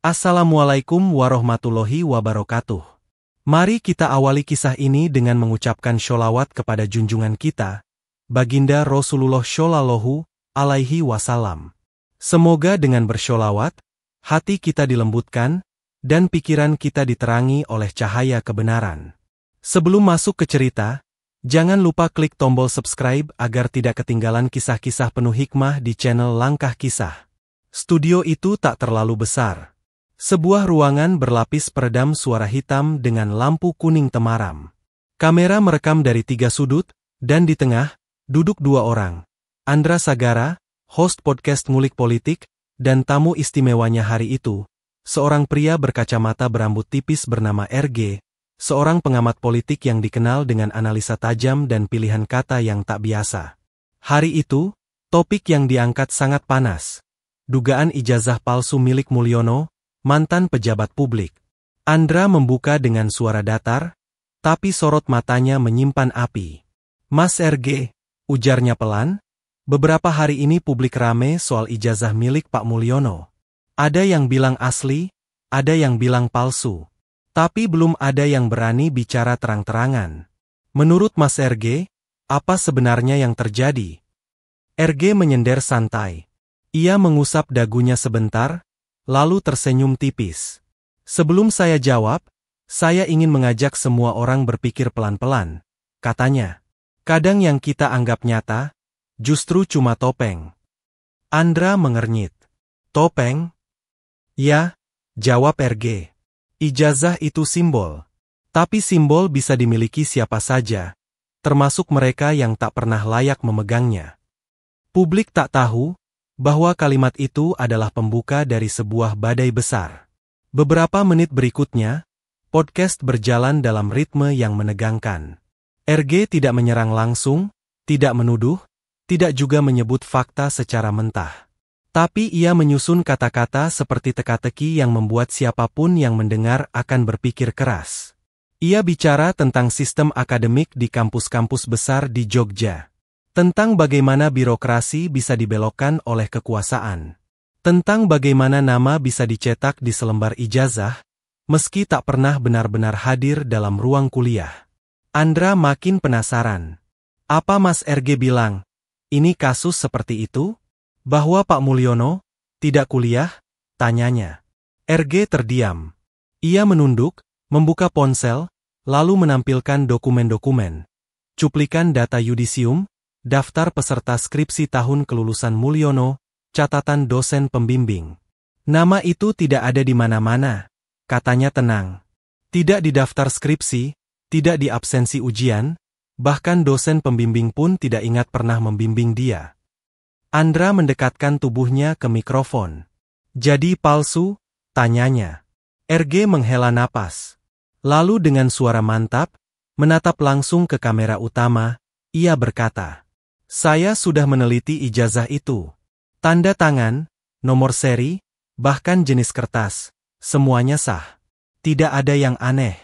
Assalamualaikum warahmatullahi wabarakatuh. Mari kita awali kisah ini dengan mengucapkan sholawat kepada junjungan kita, Baginda Rasulullah Shallallahu Alaihi Wasallam. Semoga dengan bersholawat, hati kita dilembutkan, dan pikiran kita diterangi oleh cahaya kebenaran. Sebelum masuk ke cerita, jangan lupa klik tombol subscribe agar tidak ketinggalan kisah-kisah penuh hikmah di channel Langkah Kisah. Studio itu tak terlalu besar. Sebuah ruangan berlapis peredam suara hitam dengan lampu kuning temaram. Kamera merekam dari 3 sudut, dan di tengah, duduk 2 orang. Andra Sagara, host podcast Ngulik Politik, dan tamu istimewanya hari itu, seorang pria berkacamata berambut tipis bernama RG, seorang pengamat politik yang dikenal dengan analisa tajam dan pilihan kata yang tak biasa. Hari itu, topik yang diangkat sangat panas. Dugaan ijazah palsu milik Mulyono, mantan pejabat publik. Andra membuka dengan suara datar, tapi sorot matanya menyimpan api. Mas RG, ujarnya pelan, beberapa hari ini publik rame soal ijazah milik Pak Mulyono. Ada yang bilang asli, ada yang bilang palsu. Tapi belum ada yang berani bicara terang-terangan. Menurut Mas RG, apa sebenarnya yang terjadi? RG menyender santai. Ia mengusap dagunya sebentar, lalu tersenyum tipis. Sebelum saya jawab, saya ingin mengajak semua orang berpikir pelan-pelan, katanya. Kadang yang kita anggap nyata, justru cuma topeng. Andra mengernyit. Topeng? Ya, jawab RG. Ijazah itu simbol. Tapi simbol bisa dimiliki siapa saja, termasuk mereka yang tak pernah layak memegangnya. Publik tak tahu bahwa kalimat itu adalah pembuka dari sebuah badai besar. Beberapa menit berikutnya, podcast berjalan dalam ritme yang menegangkan. RG tidak menyerang langsung, tidak menuduh, tidak juga menyebut fakta secara mentah. Tapi ia menyusun kata-kata seperti teka-teki yang membuat siapapun yang mendengar akan berpikir keras. Ia bicara tentang sistem akademik di kampus-kampus besar di Jogja. Tentang bagaimana birokrasi bisa dibelokkan oleh kekuasaan. Tentang bagaimana nama bisa dicetak di selembar ijazah, meski tak pernah benar-benar hadir dalam ruang kuliah. Andra makin penasaran. Apa Mas RG bilang? Ini kasus seperti itu? Bahwa Pak Mulyono tidak kuliah? Tanyanya. RG terdiam. Ia menunduk, membuka ponsel, lalu menampilkan dokumen-dokumen. Cuplikan data yudisium, daftar peserta skripsi tahun kelulusan Mulyono, catatan dosen pembimbing. Nama itu tidak ada di mana-mana, katanya tenang. Tidak di daftar skripsi, tidak di absensi ujian, bahkan dosen pembimbing pun tidak ingat pernah membimbing dia. Andra mendekatkan tubuhnya ke mikrofon. Jadi palsu? Tanyanya. RG menghela napas. Lalu dengan suara mantap, menatap langsung ke kamera utama, ia berkata, saya sudah meneliti ijazah itu. Tanda tangan, nomor seri, bahkan jenis kertas, semuanya sah. Tidak ada yang aneh.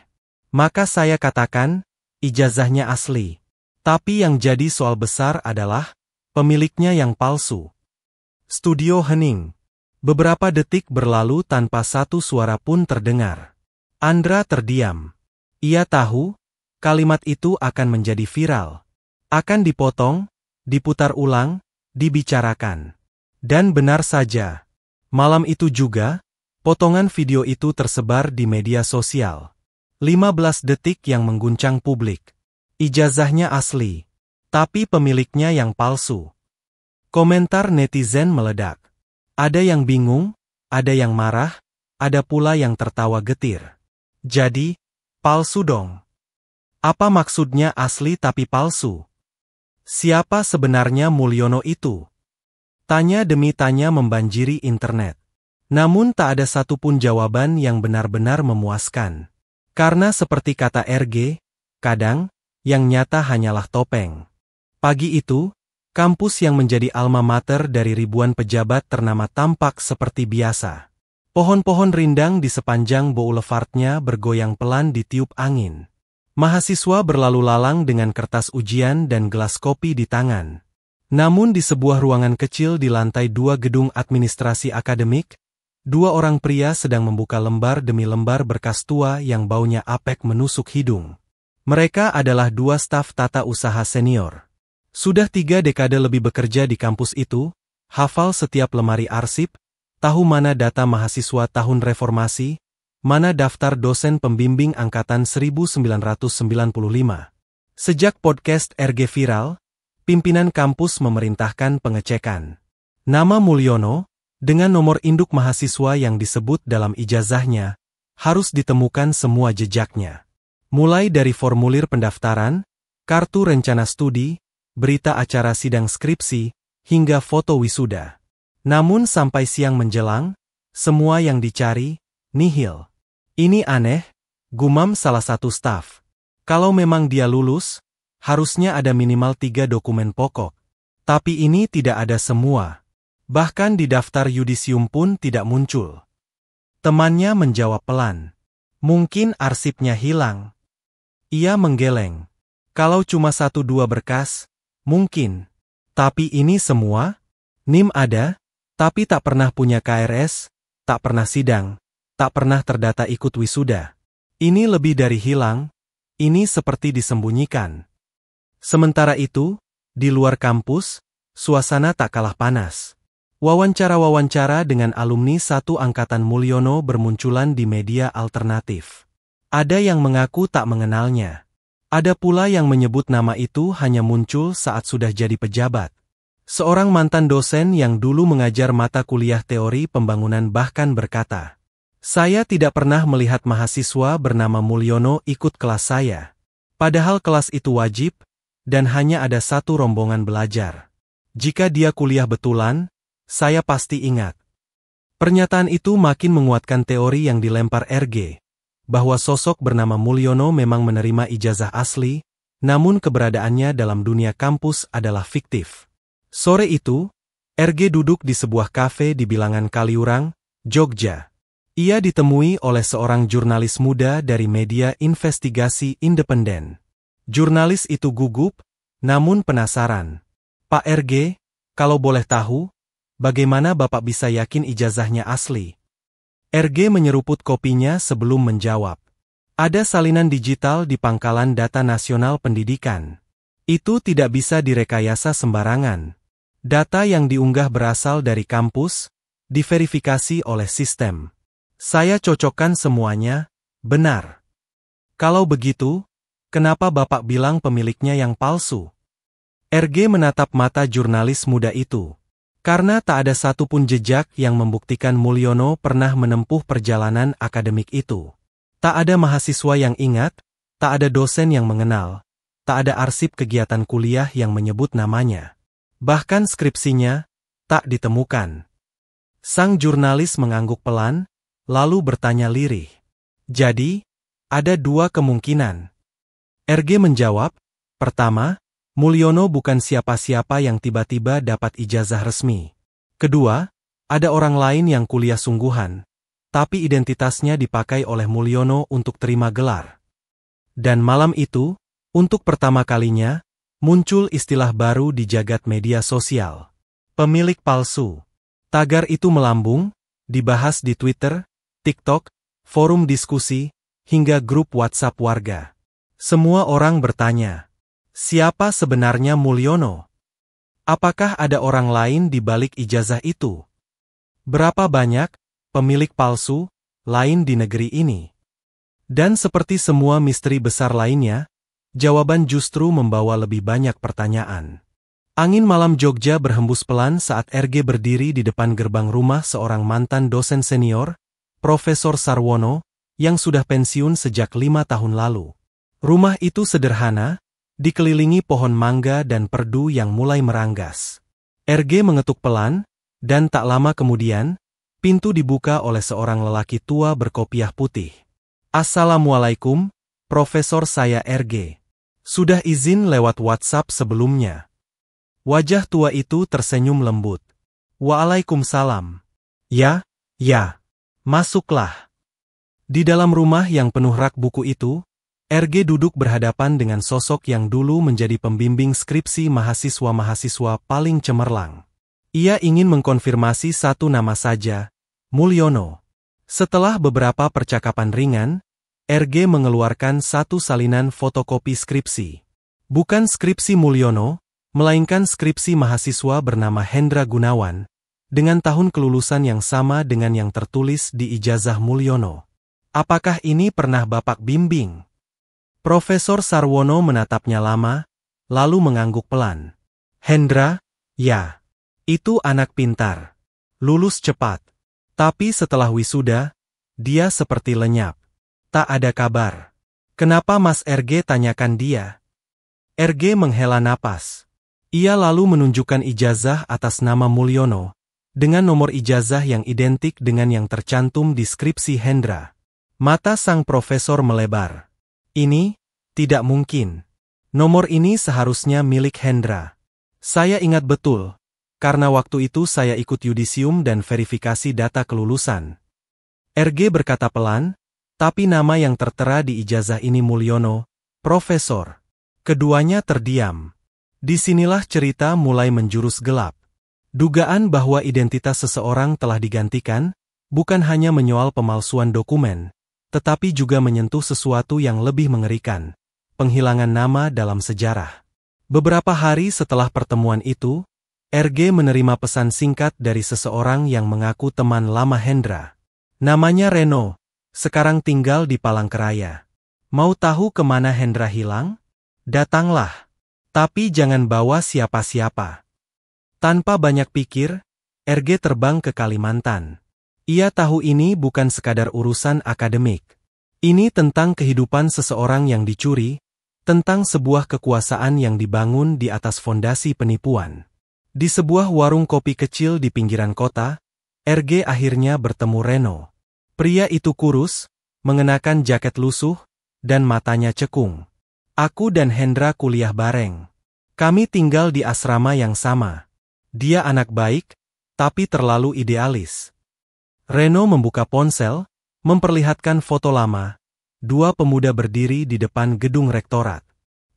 Maka saya katakan, ijazahnya asli. Tapi yang jadi soal besar adalah, pemiliknya yang palsu. Studio hening. Beberapa detik berlalu tanpa satu suara pun terdengar. Andra terdiam. Ia tahu, kalimat itu akan menjadi viral. Akan dipotong, diputar ulang, dibicarakan. Dan benar saja. Malam itu juga, potongan video itu tersebar di media sosial. 15 detik yang mengguncang publik. Ijazahnya asli, tapi pemiliknya yang palsu. Komentar netizen meledak. Ada yang bingung, ada yang marah, ada pula yang tertawa getir. Jadi, palsu dong. Apa maksudnya asli tapi palsu? Siapa sebenarnya Mulyono itu? Tanya demi tanya membanjiri internet. Namun tak ada satupun jawaban yang benar-benar memuaskan. Karena seperti kata RG, kadang, yang nyata hanyalah topeng. Pagi itu, kampus yang menjadi alma mater dari ribuan pejabat ternama tampak seperti biasa. Pohon-pohon rindang di sepanjang boulevardnya bergoyang pelan ditiup angin. Mahasiswa berlalu lalang dengan kertas ujian dan gelas kopi di tangan. Namun di sebuah ruangan kecil di lantai 2 gedung administrasi akademik, Dua orang pria sedang membuka lembar demi lembar berkas tua yang baunya apek menusuk hidung. Mereka adalah dua staf tata usaha senior. Sudah 3 dekade lebih bekerja di kampus itu, hafal setiap lemari arsip, tahu mana data mahasiswa tahun reformasi, mana daftar dosen pembimbing angkatan 1995. Sejak podcast RG viral, pimpinan kampus memerintahkan pengecekan nama Mulyono, dengan nomor induk mahasiswa yang disebut dalam ijazahnya, harus ditemukan semua jejaknya. Mulai dari formulir pendaftaran, kartu rencana studi, berita acara sidang skripsi, hingga foto wisuda. Namun sampai siang menjelang, semua yang dicari, nihil. Ini aneh, gumam salah satu staf. Kalau memang dia lulus, harusnya ada minimal 3 dokumen pokok. Tapi ini tidak ada semua. Bahkan di daftar yudisium pun tidak muncul. Temannya menjawab pelan. Mungkin arsipnya hilang. Ia menggeleng. Kalau cuma 1-2 berkas, mungkin. Tapi ini semua? NIM ada, tapi tak pernah punya KRS, tak pernah sidang, tak pernah terdata ikut wisuda. Ini lebih dari hilang, ini seperti disembunyikan. Sementara itu, di luar kampus, suasana tak kalah panas. Wawancara-wawancara dengan alumni satu angkatan Mulyono bermunculan di media alternatif. Ada yang mengaku tak mengenalnya. Ada pula yang menyebut nama itu hanya muncul saat sudah jadi pejabat. Seorang mantan dosen yang dulu mengajar mata kuliah teori pembangunan bahkan berkata, "Saya tidak pernah melihat mahasiswa bernama Mulyono ikut kelas saya. Padahal kelas itu wajib, dan hanya ada satu rombongan belajar. Jika dia kuliah betulan, saya pasti ingat." Pernyataan itu makin menguatkan teori yang dilempar RG, bahwa sosok bernama Mulyono memang menerima ijazah asli, namun keberadaannya dalam dunia kampus adalah fiktif. Sore itu, RG duduk di sebuah kafe di bilangan Kaliurang, Jogja. Ia ditemui oleh seorang jurnalis muda dari media investigasi independen. Jurnalis itu gugup, namun penasaran. "Pak RG, kalau boleh tahu, bagaimana Bapak bisa yakin ijazahnya asli?" RG menyeruput kopinya sebelum menjawab. "Ada salinan digital di Pangkalan Data Nasional Pendidikan. Itu tidak bisa direkayasa sembarangan. Data yang diunggah berasal dari kampus, diverifikasi oleh sistem. Saya cocokkan semuanya, benar. Kalau begitu, kenapa Bapak bilang pemiliknya yang palsu?" RG menatap mata jurnalis muda itu. Karena tak ada satupun jejak yang membuktikan Mulyono pernah menempuh perjalanan akademik itu. Tak ada mahasiswa yang ingat, tak ada dosen yang mengenal, tak ada arsip kegiatan kuliah yang menyebut namanya. Bahkan skripsinya, tak ditemukan. Sang jurnalis mengangguk pelan, lalu bertanya lirih. "Jadi, ada 2 kemungkinan." RG menjawab, "Pertama, Mulyono bukan siapa-siapa yang tiba-tiba dapat ijazah resmi. Kedua, ada orang lain yang kuliah sungguhan, tapi identitasnya dipakai oleh Mulyono untuk terima gelar. Dan malam itu, untuk pertama kalinya, muncul istilah baru di jagat media sosial. Pemilik palsu." Tagar itu melambung, dibahas di Twitter, TikTok, forum diskusi, hingga grup WhatsApp warga. Semua orang bertanya, siapa sebenarnya Mulyono? Apakah ada orang lain di balik ijazah itu? Berapa banyak pemilik palsu lain di negeri ini? Dan seperti semua misteri besar lainnya, jawaban justru membawa lebih banyak pertanyaan. Angin malam Jogja berhembus pelan saat RG berdiri di depan gerbang rumah seorang mantan dosen senior, Profesor Sarwono, yang sudah pensiun sejak 5 tahun lalu. Rumah itu sederhana, dikelilingi pohon mangga dan perdu yang mulai meranggas. RG mengetuk pelan, dan tak lama kemudian, pintu dibuka oleh seorang lelaki tua berkopiah putih. "Assalamualaikum, Profesor, saya RG. Sudah izin lewat WhatsApp sebelumnya." Wajah tua itu tersenyum lembut. "Waalaikumsalam. Ya, masuklah." Di dalam rumah yang penuh rak buku itu, RG duduk berhadapan dengan sosok yang dulu menjadi pembimbing skripsi mahasiswa-mahasiswa paling cemerlang. Ia ingin mengkonfirmasi satu nama saja, Mulyono. Setelah beberapa percakapan ringan, RG mengeluarkan satu salinan fotokopi skripsi. Bukan skripsi Mulyono, melainkan skripsi mahasiswa bernama Hendra Gunawan, dengan tahun kelulusan yang sama dengan yang tertulis di ijazah Mulyono. Apakah ini pernah Bapak bimbing? Profesor Sarwono menatapnya lama, lalu mengangguk pelan. Hendra, ya. Itu anak pintar. Lulus cepat. Tapi setelah wisuda, dia seperti lenyap. Tak ada kabar. Kenapa Mas RG tanyakan dia? RG menghela napas. Ia lalu menunjukkan ijazah atas nama Mulyono, dengan nomor ijazah yang identik dengan yang tercantum di skripsi Hendra. Mata sang profesor melebar. Ini, tidak mungkin. Nomor ini seharusnya milik Hendra. Saya ingat betul, karena waktu itu saya ikut yudisium dan verifikasi data kelulusan. RG berkata pelan, tapi nama yang tertera di ijazah ini Mulyono, Profesor. Keduanya terdiam. Disinilah cerita mulai menjurus gelap. Dugaan bahwa identitas seseorang telah digantikan, bukan hanya menyoal pemalsuan dokumen, tetapi juga menyentuh sesuatu yang lebih mengerikan, penghilangan nama dalam sejarah. Beberapa hari setelah pertemuan itu, RG menerima pesan singkat dari seseorang yang mengaku teman lama Hendra. Namanya Reno, sekarang tinggal di Palangkaraya. Mau tahu kemana Hendra hilang? Datanglah. Tapi jangan bawa siapa-siapa. Tanpa banyak pikir, RG terbang ke Kalimantan. Ia tahu ini bukan sekadar urusan akademik. Ini tentang kehidupan seseorang yang dicuri, tentang sebuah kekuasaan yang dibangun di atas fondasi penipuan. Di sebuah warung kopi kecil di pinggiran kota, RG akhirnya bertemu Reno. Pria itu kurus, mengenakan jaket lusuh, dan matanya cekung. Aku dan Hendra kuliah bareng. Kami tinggal di asrama yang sama. Dia anak baik, tapi terlalu idealis. Reno membuka ponsel, memperlihatkan foto lama. Dua pemuda berdiri di depan gedung rektorat.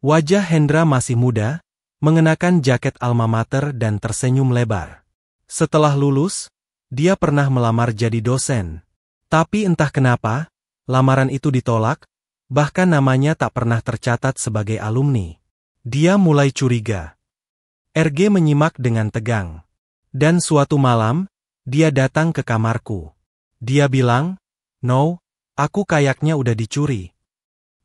Wajah Hendra masih muda, mengenakan jaket alma mater dan tersenyum lebar. Setelah lulus, dia pernah melamar jadi dosen. Tapi entah kenapa, lamaran itu ditolak, bahkan namanya tak pernah tercatat sebagai alumni. Dia mulai curiga. RG menyimak dengan tegang. Dan suatu malam, dia datang ke kamarku. Dia bilang, "No, aku kayaknya udah dicuri."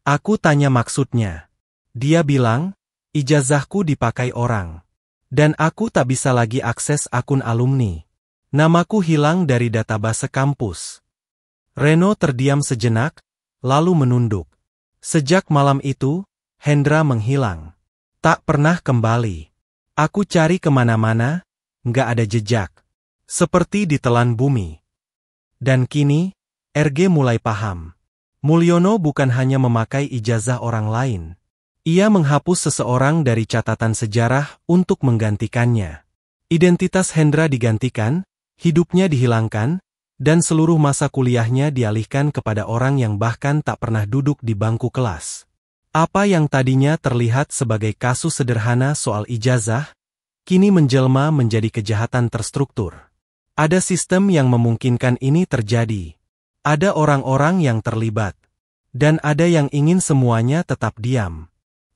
Aku tanya maksudnya. Dia bilang, "Ijazahku dipakai orang. Dan aku tak bisa lagi akses akun alumni. Namaku hilang dari database kampus." Reno terdiam sejenak, lalu menunduk. Sejak malam itu, Hendra menghilang. Tak pernah kembali. Aku cari kemana-mana, nggak ada jejak. Seperti ditelan bumi. Dan kini, RG mulai paham. Mulyono bukan hanya memakai ijazah orang lain. Ia menghapus seseorang dari catatan sejarah untuk menggantikannya. Identitas Hendra digantikan, hidupnya dihilangkan, dan seluruh masa kuliahnya dialihkan kepada orang yang bahkan tak pernah duduk di bangku kelas. Apa yang tadinya terlihat sebagai kasus sederhana soal ijazah, kini menjelma menjadi kejahatan terstruktur. Ada sistem yang memungkinkan ini terjadi. Ada orang-orang yang terlibat. Dan ada yang ingin semuanya tetap diam.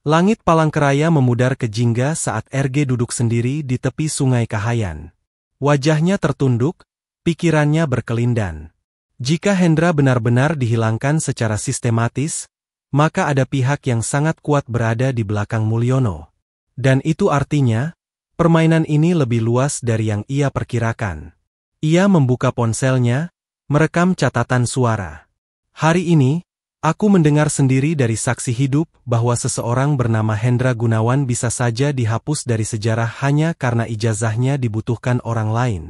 Langit Palangkaraya memudar ke jingga saat RG duduk sendiri di tepi Sungai Kahayan. Wajahnya tertunduk, pikirannya berkelindan. Jika Hendra benar-benar dihilangkan secara sistematis, maka ada pihak yang sangat kuat berada di belakang Mulyono. Dan itu artinya, permainan ini lebih luas dari yang ia perkirakan. Ia membuka ponselnya, merekam catatan suara. Hari ini, aku mendengar sendiri dari saksi hidup bahwa seseorang bernama Hendra Gunawan bisa saja dihapus dari sejarah hanya karena ijazahnya dibutuhkan orang lain.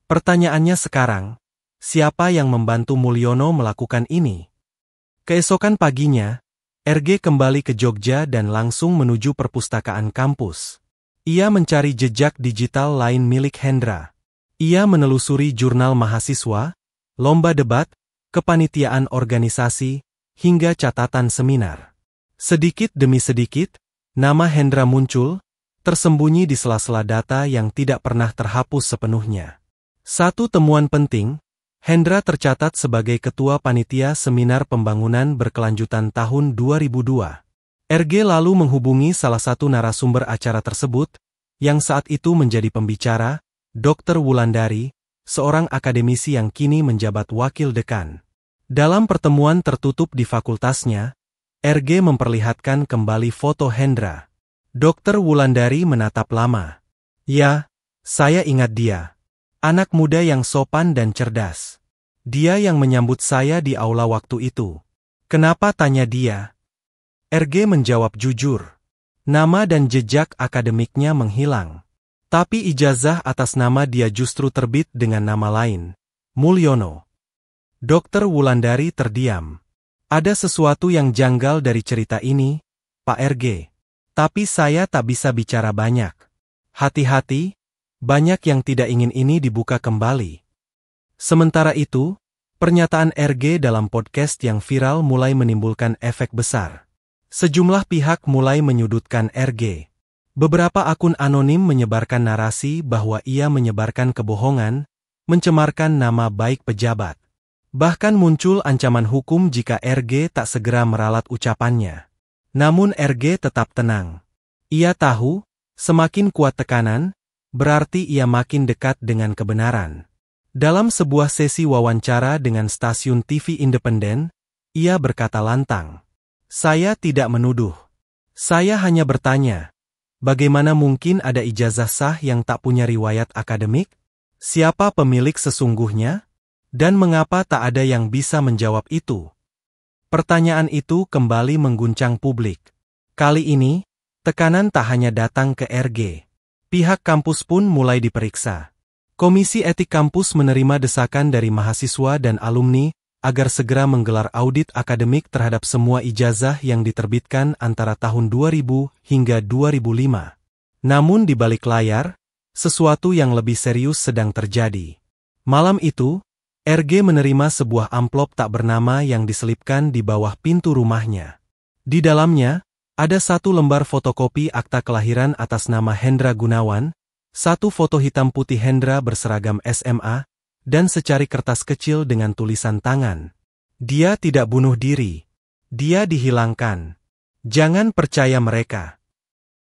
Pertanyaannya sekarang, siapa yang membantu Mulyono melakukan ini? Keesokan paginya, RG kembali ke Jogja dan langsung menuju perpustakaan kampus. Ia mencari jejak digital lain milik Hendra. Ia menelusuri jurnal mahasiswa, lomba debat, kepanitiaan organisasi, hingga catatan seminar. Sedikit demi sedikit, nama Hendra muncul, tersembunyi di sela-sela data yang tidak pernah terhapus sepenuhnya. Satu temuan penting, Hendra tercatat sebagai Ketua Panitia Seminar Pembangunan Berkelanjutan tahun 2002. RG lalu menghubungi salah satu narasumber acara tersebut, yang saat itu menjadi pembicara, Dr. Wulandari, seorang akademisi yang kini menjabat wakil dekan. Dalam pertemuan tertutup di fakultasnya, RG memperlihatkan kembali foto Hendra. Dr. Wulandari menatap lama. Ya, saya ingat dia. Anak muda yang sopan dan cerdas. Dia yang menyambut saya di aula waktu itu. Kenapa, tanya dia? RG menjawab jujur. Nama dan jejak akademiknya menghilang. Tapi ijazah atas nama dia justru terbit dengan nama lain, Mulyono. Dr. Wulandari terdiam. Ada sesuatu yang janggal dari cerita ini, Pak RG. Tapi saya tak bisa bicara banyak. Hati-hati, banyak yang tidak ingin ini dibuka kembali. Sementara itu, pernyataan RG dalam podcast yang viral mulai menimbulkan efek besar. Sejumlah pihak mulai menyudutkan RG. Beberapa akun anonim menyebarkan narasi bahwa ia menyebarkan kebohongan, mencemarkan nama baik pejabat. Bahkan muncul ancaman hukum jika RG tak segera meralat ucapannya. Namun RG tetap tenang. Ia tahu, semakin kuat tekanan, berarti ia makin dekat dengan kebenaran. Dalam sebuah sesi wawancara dengan stasiun TV independen, ia berkata lantang, "Saya tidak menuduh. Saya hanya bertanya. Bagaimana mungkin ada ijazah sah yang tak punya riwayat akademik? Siapa pemilik sesungguhnya? Dan mengapa tak ada yang bisa menjawab itu?" Pertanyaan itu kembali mengguncang publik. Kali ini, tekanan tak hanya datang ke RG. Pihak kampus pun mulai diperiksa. Komisi Etik Kampus menerima desakan dari mahasiswa dan alumni agar segera menggelar audit akademik terhadap semua ijazah yang diterbitkan antara tahun 2000 hingga 2005. Namun di balik layar, sesuatu yang lebih serius sedang terjadi. Malam itu, RG menerima sebuah amplop tak bernama yang diselipkan di bawah pintu rumahnya. Di dalamnya, ada satu lembar fotokopi akta kelahiran atas nama Hendra Gunawan, satu foto hitam putih Hendra berseragam SMA, dan secari kertas kecil dengan tulisan tangan. Dia tidak bunuh diri. Dia dihilangkan. Jangan percaya mereka.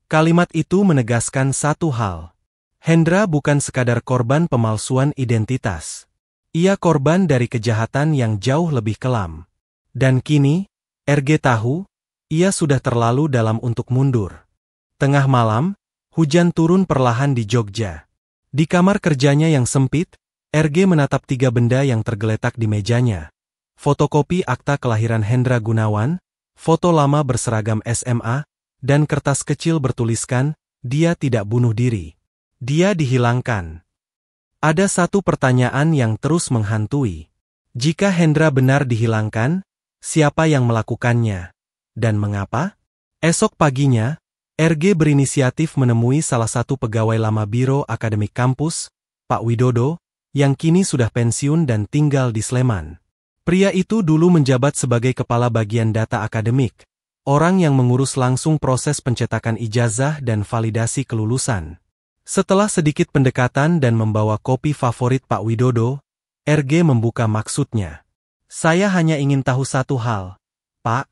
Kalimat itu menegaskan satu hal. Hendra bukan sekadar korban pemalsuan identitas. Ia korban dari kejahatan yang jauh lebih kelam. Dan kini, RG tahu, ia sudah terlalu dalam untuk mundur. Tengah malam, hujan turun perlahan di Jogja. Di kamar kerjanya yang sempit, RG menatap tiga benda yang tergeletak di mejanya. Fotokopi akta kelahiran Hendra Gunawan, foto lama berseragam SMA, dan kertas kecil bertuliskan, dia tidak bunuh diri. Dia dihilangkan. Ada satu pertanyaan yang terus menghantui. Jika Hendra benar dihilangkan, siapa yang melakukannya? Dan mengapa? Esok paginya, RG berinisiatif menemui salah satu pegawai lama Biro Akademik Kampus, Pak Widodo, yang kini sudah pensiun dan tinggal di Sleman. Pria itu dulu menjabat sebagai kepala bagian data akademik, orang yang mengurus langsung proses pencetakan ijazah dan validasi kelulusan. Setelah sedikit pendekatan dan membawa kopi favorit Pak Widodo, RG membuka maksudnya. Saya hanya ingin tahu satu hal, Pak.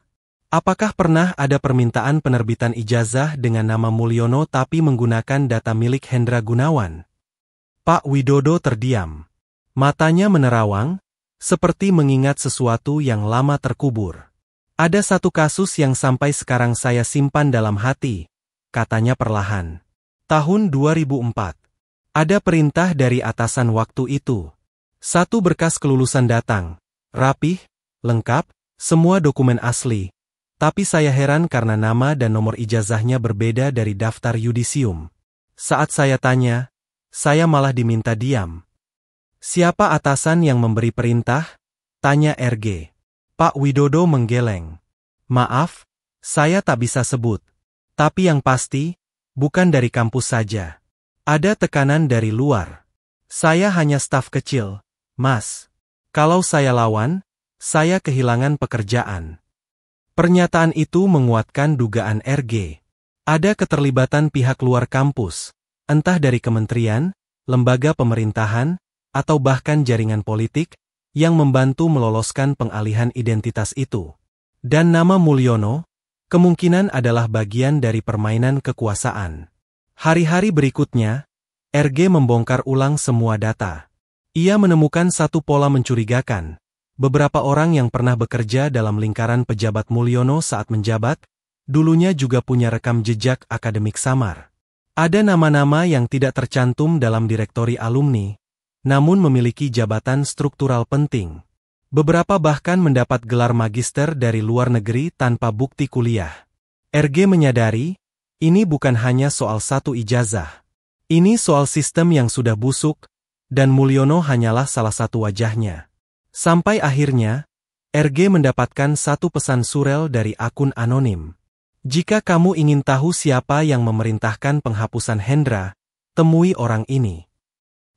Apakah pernah ada permintaan penerbitan ijazah dengan nama Mulyono tapi menggunakan data milik Hendra Gunawan? Pak Widodo terdiam. Matanya menerawang, seperti mengingat sesuatu yang lama terkubur. Ada satu kasus yang sampai sekarang saya simpan dalam hati, katanya perlahan. Tahun 2004. Ada perintah dari atasan waktu itu. Satu berkas kelulusan datang, rapih, lengkap, semua dokumen asli. Tapi saya heran karena nama dan nomor ijazahnya berbeda dari daftar yudisium. Saat saya tanya, saya malah diminta diam. Siapa atasan yang memberi perintah? Tanya RG. Pak Widodo menggeleng. Maaf, saya tak bisa sebut. Tapi yang pasti, bukan dari kampus saja. Ada tekanan dari luar. Saya hanya staf kecil, Mas. Kalau saya lawan, saya kehilangan pekerjaan. Pernyataan itu menguatkan dugaan RG. Ada keterlibatan pihak luar kampus. Entah dari kementerian, lembaga pemerintahan, atau bahkan jaringan politik, yang membantu meloloskan pengalihan identitas itu. Dan nama Mulyono, kemungkinan adalah bagian dari permainan kekuasaan. Hari-hari berikutnya, RG membongkar ulang semua data. Ia menemukan satu pola mencurigakan. Beberapa orang yang pernah bekerja dalam lingkaran pejabat Mulyono saat menjabat, dulunya juga punya rekam jejak akademik samar. Ada nama-nama yang tidak tercantum dalam direktori alumni, namun memiliki jabatan struktural penting. Beberapa bahkan mendapat gelar magister dari luar negeri tanpa bukti kuliah. RG menyadari, ini bukan hanya soal satu ijazah. Ini soal sistem yang sudah busuk, dan Mulyono hanyalah salah satu wajahnya. Sampai akhirnya, RG mendapatkan satu pesan surel dari akun anonim. Jika kamu ingin tahu siapa yang memerintahkan penghapusan Hendra, temui orang ini.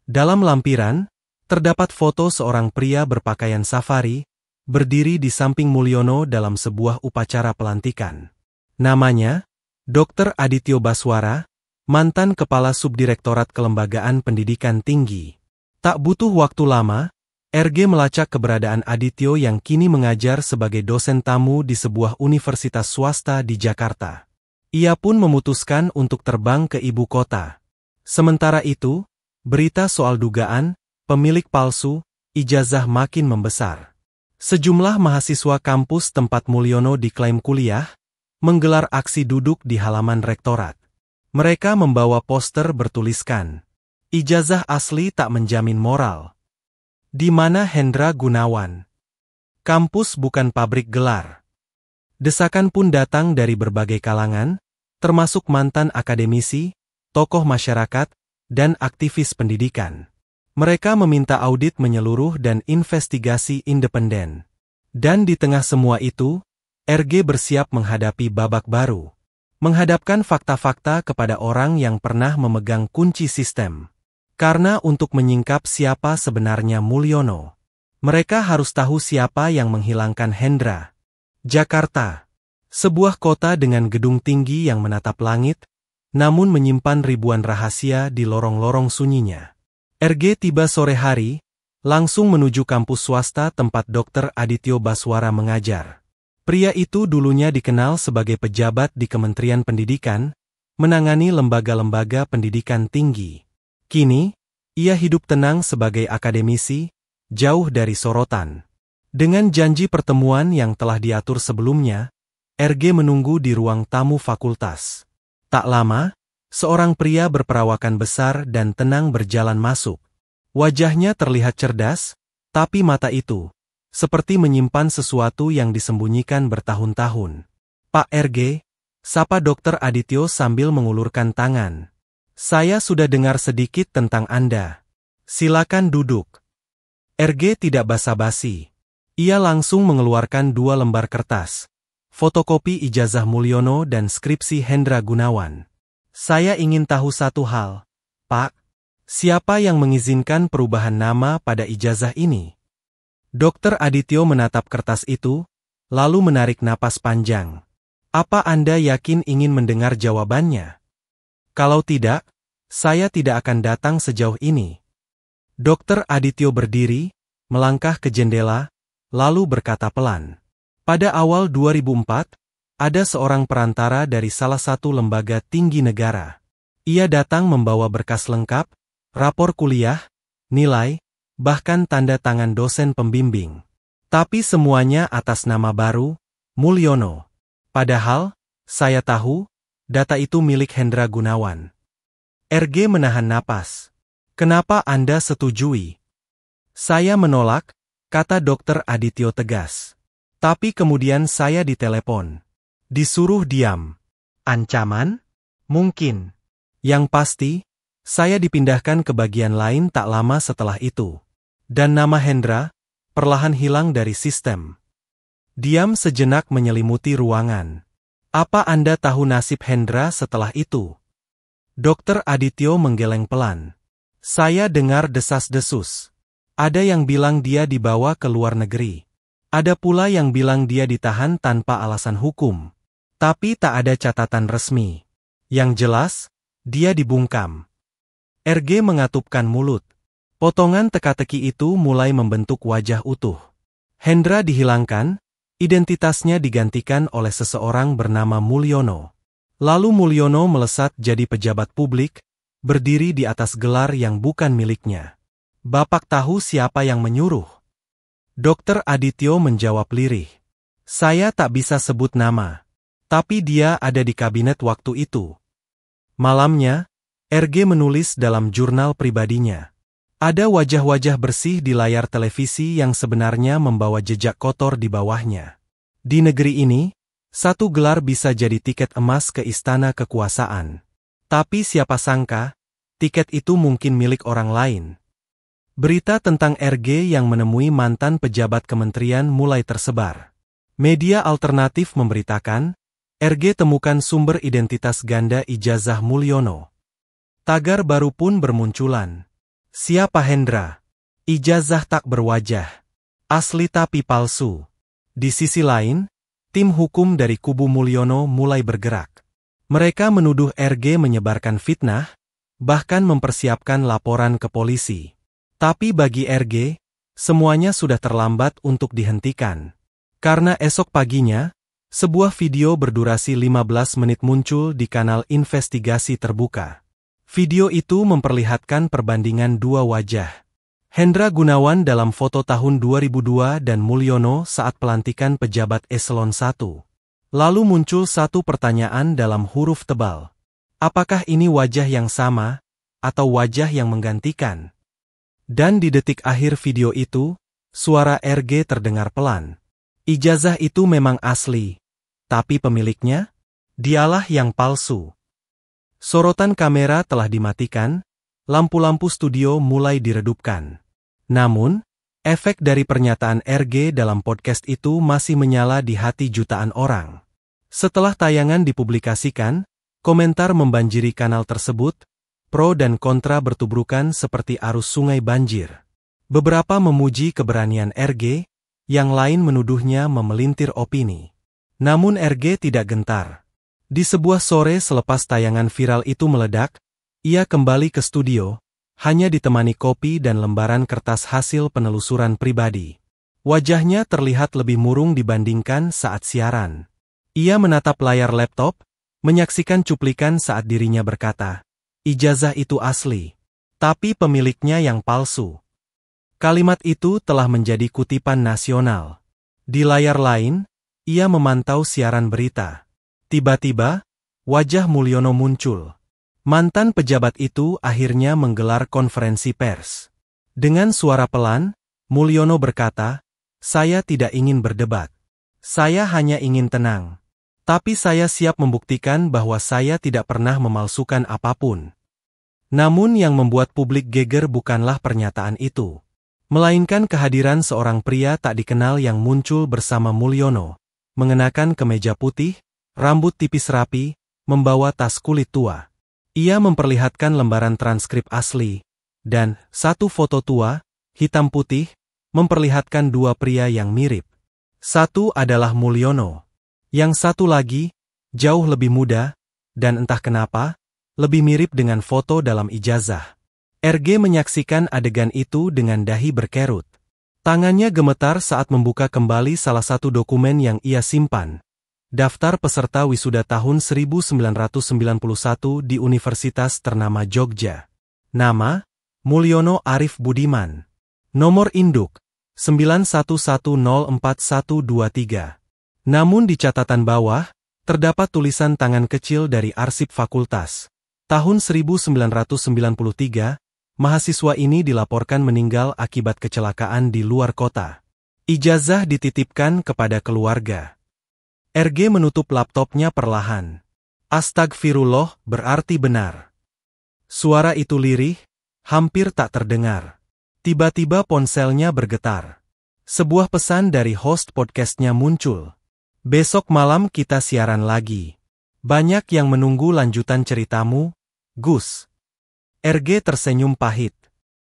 Dalam lampiran, terdapat foto seorang pria berpakaian safari, berdiri di samping Mulyono dalam sebuah upacara pelantikan. Namanya, Dr. Adityo Baswara, mantan Kepala Subdirektorat Kelembagaan Pendidikan Tinggi. Tak butuh waktu lama, RG melacak keberadaan Adityo yang kini mengajar sebagai dosen tamu di sebuah universitas swasta di Jakarta. Ia pun memutuskan untuk terbang ke ibu kota. Sementara itu, berita soal dugaan pemilik palsu ijazah makin membesar. Sejumlah mahasiswa kampus tempat Mulyono diklaim kuliah, menggelar aksi duduk di halaman rektorat. Mereka membawa poster bertuliskan, "Ijazah asli tak menjamin moral. Di mana Hendra Gunawan? Kampus bukan pabrik gelar." Desakan pun datang dari berbagai kalangan, termasuk mantan akademisi, tokoh masyarakat, dan aktivis pendidikan. Mereka meminta audit menyeluruh dan investigasi independen. Dan di tengah semua itu, RG bersiap menghadapi babak baru. Menghadapkan fakta-fakta kepada orang yang pernah memegang kunci sistem. Karena untuk menyingkap siapa sebenarnya Mulyono, mereka harus tahu siapa yang menghilangkan Hendra. Jakarta, sebuah kota dengan gedung tinggi yang menatap langit, namun menyimpan ribuan rahasia di lorong-lorong sunyinya. RG tiba sore hari, langsung menuju kampus swasta tempat Dr. Adityo Baswara mengajar. Pria itu dulunya dikenal sebagai pejabat di Kementerian Pendidikan, menangani lembaga-lembaga pendidikan tinggi. Kini, ia hidup tenang sebagai akademisi, jauh dari sorotan. Dengan janji pertemuan yang telah diatur sebelumnya, RG menunggu di ruang tamu fakultas. Tak lama, seorang pria berperawakan besar dan tenang berjalan masuk. Wajahnya terlihat cerdas, tapi mata itu seperti menyimpan sesuatu yang disembunyikan bertahun-tahun. "Pak RG," sapa Dr. Adityo sambil mengulurkan tangan. "Saya sudah dengar sedikit tentang Anda. Silakan duduk." RG tidak basa-basi. Ia langsung mengeluarkan 2 lembar kertas, fotokopi ijazah Mulyono dan skripsi Hendra Gunawan. "Saya ingin tahu satu hal, Pak. Siapa yang mengizinkan perubahan nama pada ijazah ini?" Dr. Adityo menatap kertas itu, lalu menarik napas panjang. "Apa Anda yakin ingin mendengar jawabannya? Kalau tidak, saya tidak akan datang sejauh ini." Dr. Adityo berdiri, melangkah ke jendela, lalu berkata pelan. Pada awal 2004, ada seorang perantara dari salah satu lembaga tinggi negara. Ia datang membawa berkas lengkap, rapor kuliah, nilai, bahkan tanda tangan dosen pembimbing. Tapi semuanya atas nama baru, Mulyono. Padahal, saya tahu, data itu milik Hendra Gunawan. RG menahan napas. "Kenapa Anda setujui?" "Saya menolak," kata Dr. Adityo tegas. "Tapi kemudian saya ditelepon. Disuruh diam." "Ancaman?" "Mungkin. Yang pasti, saya dipindahkan ke bagian lain tak lama setelah itu. Dan nama Hendra perlahan hilang dari sistem." Diam sejenak menyelimuti ruangan. "Apa Anda tahu nasib Hendra setelah itu?" Dr. Adityo menggeleng pelan. "Saya dengar desas-desus. Ada yang bilang dia dibawa ke luar negeri. Ada pula yang bilang dia ditahan tanpa alasan hukum. Tapi tak ada catatan resmi. Yang jelas, dia dibungkam." RG mengatupkan mulut. Potongan teka-teki itu mulai membentuk wajah utuh. Hendra dihilangkan, identitasnya digantikan oleh seseorang bernama Mulyono. Lalu Mulyono melesat jadi pejabat publik, berdiri di atas gelar yang bukan miliknya. Bapak tahu siapa yang menyuruh? Dokter Adityo menjawab lirih. Saya tak bisa sebut nama. Tapi dia ada di kabinet waktu itu. Malamnya, RG menulis dalam jurnal pribadinya. Ada wajah-wajah bersih di layar televisi yang sebenarnya membawa jejak kotor di bawahnya. Di negeri ini, satu gelar bisa jadi tiket emas ke istana kekuasaan. Tapi siapa sangka, tiket itu mungkin milik orang lain. Berita tentang RG yang menemui mantan pejabat kementerian mulai tersebar. Media alternatif memberitakan, RG temukan sumber identitas ganda ijazah Mulyono. Tagar baru pun bermunculan. Siapa Hendra? Ijazah tak berwajah. Asli tapi palsu. Di sisi lain, tim hukum dari kubu Mulyono mulai bergerak. Mereka menuduh RG menyebarkan fitnah, bahkan mempersiapkan laporan ke polisi. Tapi bagi RG, semuanya sudah terlambat untuk dihentikan. Karena esok paginya, sebuah video berdurasi 15 menit muncul di kanal investigasi terbuka. Video itu memperlihatkan perbandingan dua wajah. Hendra Gunawan dalam foto tahun 2002 dan Mulyono saat pelantikan pejabat eselon 1. Lalu muncul satu pertanyaan dalam huruf tebal. Apakah ini wajah yang sama, atau wajah yang menggantikan? Dan di detik akhir video itu, suara RG terdengar pelan. Ijazah itu memang asli, tapi pemiliknya? Dialah yang palsu. Sorotan kamera telah dimatikan, lampu-lampu studio mulai diredupkan. Namun, efek dari pernyataan RG dalam podcast itu masih menyala di hati jutaan orang. Setelah tayangan dipublikasikan, komentar membanjiri kanal tersebut, pro dan kontra bertubrukan seperti arus sungai banjir. Beberapa memuji keberanian RG, yang lain menuduhnya memelintir opini. Namun RG tidak gentar. Di sebuah sore selepas tayangan viral itu meledak, ia kembali ke studio, hanya ditemani kopi dan lembaran kertas hasil penelusuran pribadi. Wajahnya terlihat lebih murung dibandingkan saat siaran. Ia menatap layar laptop, menyaksikan cuplikan saat dirinya berkata, ijazah itu asli, tapi pemiliknya yang palsu. Kalimat itu telah menjadi kutipan nasional. Di layar lain, ia memantau siaran berita. Tiba-tiba, wajah Mulyono muncul. Mantan pejabat itu akhirnya menggelar konferensi pers. Dengan suara pelan, Mulyono berkata, saya tidak ingin berdebat. Saya hanya ingin tenang. Tapi saya siap membuktikan bahwa saya tidak pernah memalsukan apapun. Namun yang membuat publik geger bukanlah pernyataan itu, melainkan kehadiran seorang pria tak dikenal yang muncul bersama Mulyono, mengenakan kemeja putih, rambut tipis rapi, membawa tas kulit tua. Ia memperlihatkan lembaran transkrip asli, dan satu foto tua, hitam putih, memperlihatkan dua pria yang mirip. Satu adalah Mulyono. Yang satu lagi, jauh lebih muda, dan entah kenapa, lebih mirip dengan foto dalam ijazah. RG menyaksikan adegan itu dengan dahi berkerut. Tangannya gemetar saat membuka kembali salah satu dokumen yang ia simpan. Daftar peserta wisuda tahun 1991 di Universitas ternama Jogja. Nama, Mulyono Arif Budiman. Nomor induk, 91104123. Namun di catatan bawah, terdapat tulisan tangan kecil dari arsip fakultas. Tahun 1993, mahasiswa ini dilaporkan meninggal akibat kecelakaan di luar kota. Ijazah dititipkan kepada keluarga. RG menutup laptopnya perlahan. Astagfirullah berarti benar. Suara itu lirih, hampir tak terdengar. Tiba-tiba ponselnya bergetar. Sebuah pesan dari host podcastnya muncul. Besok malam kita siaran lagi. Banyak yang menunggu lanjutan ceritamu, Gus. RG tersenyum pahit.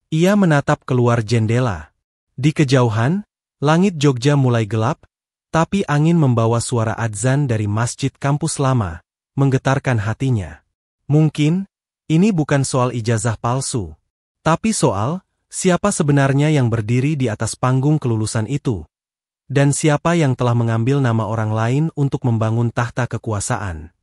Ia menatap keluar jendela. Di kejauhan, langit Jogja mulai gelap, tapi angin membawa suara adzan dari masjid kampus lama, menggetarkan hatinya. Mungkin, ini bukan soal ijazah palsu, tapi soal Siapa sebenarnya yang berdiri di atas panggung kelulusan itu? Dan siapa yang telah mengambil nama orang lain untuk membangun tahta kekuasaan?